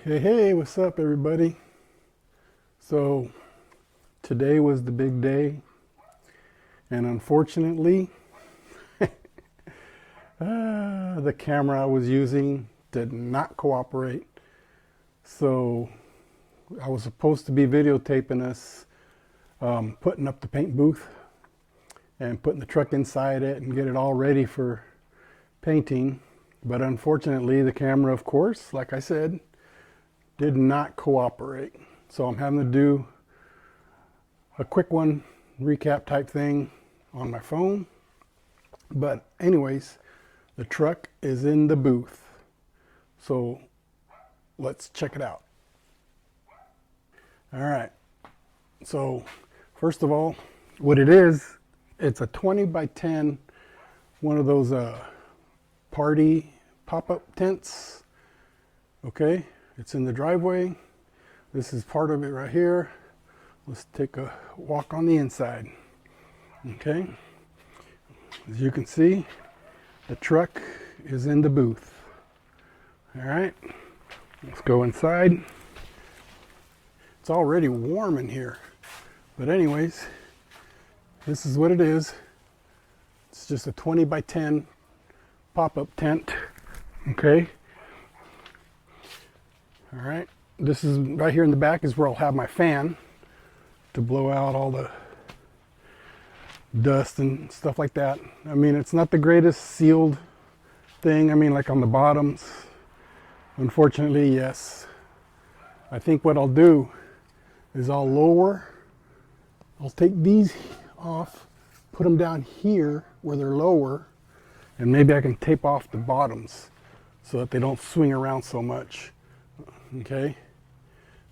Hey, what's up, everybody? So, today was the big day, and unfortunately, the camera I was using did not cooperate. So, I was supposed to be videotaping us putting up the paint booth and putting the truck inside it and get it all ready for painting. But unfortunately, the camera, of course, like I said, did not cooperate. So I'm having to do a quick one, recap type thing on my phone. But anyways, the truck is in the booth. So let's check it out. All right. So first of all, what it is, it's a 20 by 10, one of those party pop-up tents. Okay. It's in the driveway. This is part of it right here. Let's take a walk on the inside. Okay. As you can see, the truck is in the booth. All right. Let's go inside. It's already warm in here. But anyways, this is what it is. It's just a 20 by 10 pop-up tent. Okay. All right, this is right here in the back is where I'll have my fan to blow out all the dust and stuff like that. I mean, it's not the greatest sealed thing. I mean, like on the bottoms, unfortunately, yes. I think what I'll do is I'll take these off, put them down here where they're lower, and maybe I can tape off the bottoms so that they don't swing around so much. Okay,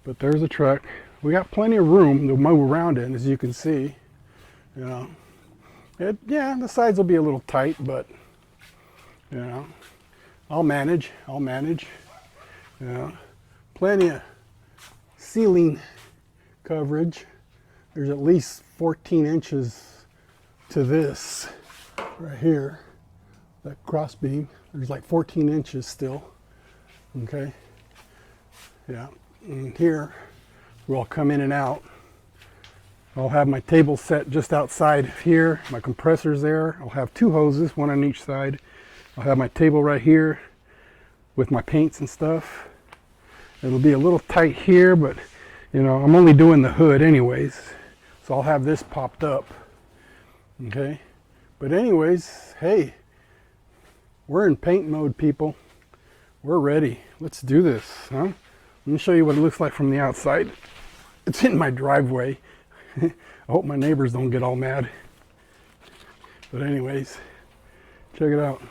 but there's a truck. We got plenty of room to move around in, as you can see. You know, yeah, the sides will be a little tight, but you know, I'll manage. You know, plenty of ceiling coverage. There's at least 14 inches to this right here. That cross beam. There's like 14 inches still. Okay. Yeah, and here, where I'll come in and out, I'll have my table set just outside here, my compressor's there. I'll have two hoses, one on each side. I'll have my table right here with my paints and stuff. It'll be a little tight here, but you know, I'm only doing the hood anyways. So I'll have this popped up, okay? But anyways, hey, we're in paint mode, people. We're ready. Let's do this, huh? Let me show you what it looks like from the outside. It's in my driveway. I hope my neighbors don't get all mad. But anyways, check it out.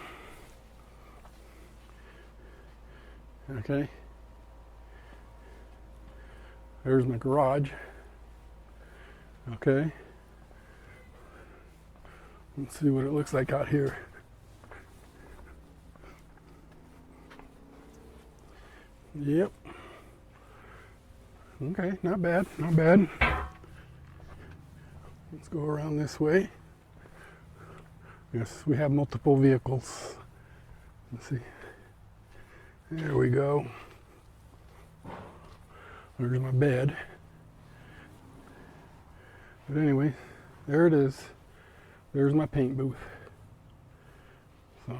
Okay. There's my garage. Okay. Let's see what it looks like out here. Yep. Okay, not bad, not bad. Let's go around this way. Yes, we have multiple vehicles. Let's see. There we go. There's my bed. But anyway, there it is. There's my paint booth. So,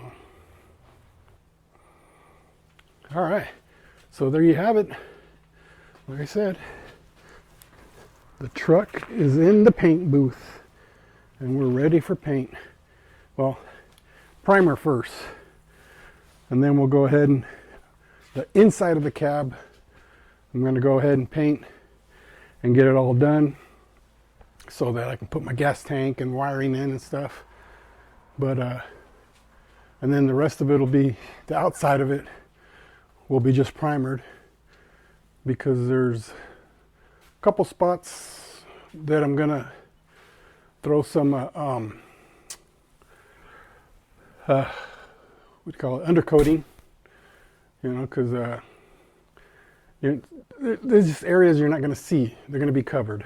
all right. So there you have it. Like I said, the truck is in the paint booth and we're ready for paint. Well, primer first, and then we'll go ahead and the inside of the cab, I'm going to go ahead and paint and get it all done so that I can put my gas tank and wiring in and stuff. But and then the rest of it will be, the outside of it will be just primered, because there's a couple spots that I'm gonna throw some what do you call it, undercoating, you know, because there's just areas you're not going to see. They're going to be covered,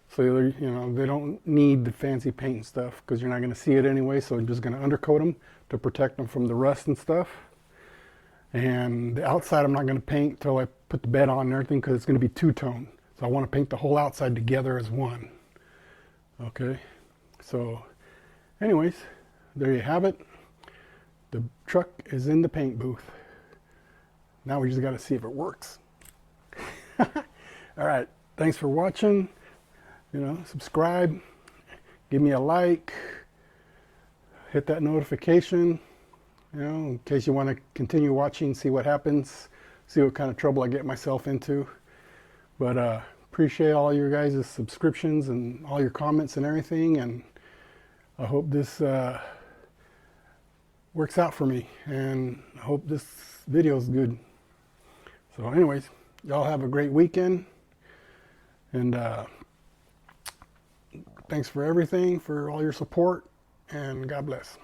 so you know, they don't need the fancy paint and stuff because you're not going to see it anyway. So I'm just going to undercoat them to protect them from the rust and stuff. And the outside I'm not going to paint till I put the bed on and everything because it's going to be two-tone. So I want to paint the whole outside together as one. Okay, so anyways, there you have it. The truck is in the paint booth. Now we just got to see if it works. All right, thanks for watching. You know, subscribe, give me a like, hit that notification, you know, in case you want to continue watching, see what happens, see what kind of trouble I get myself into. But appreciate all your guys' subscriptions and all your comments and everything, and I hope this works out for me, and I hope this video is good. So anyways, y'all have a great weekend, and thanks for everything, for all your support, and God bless.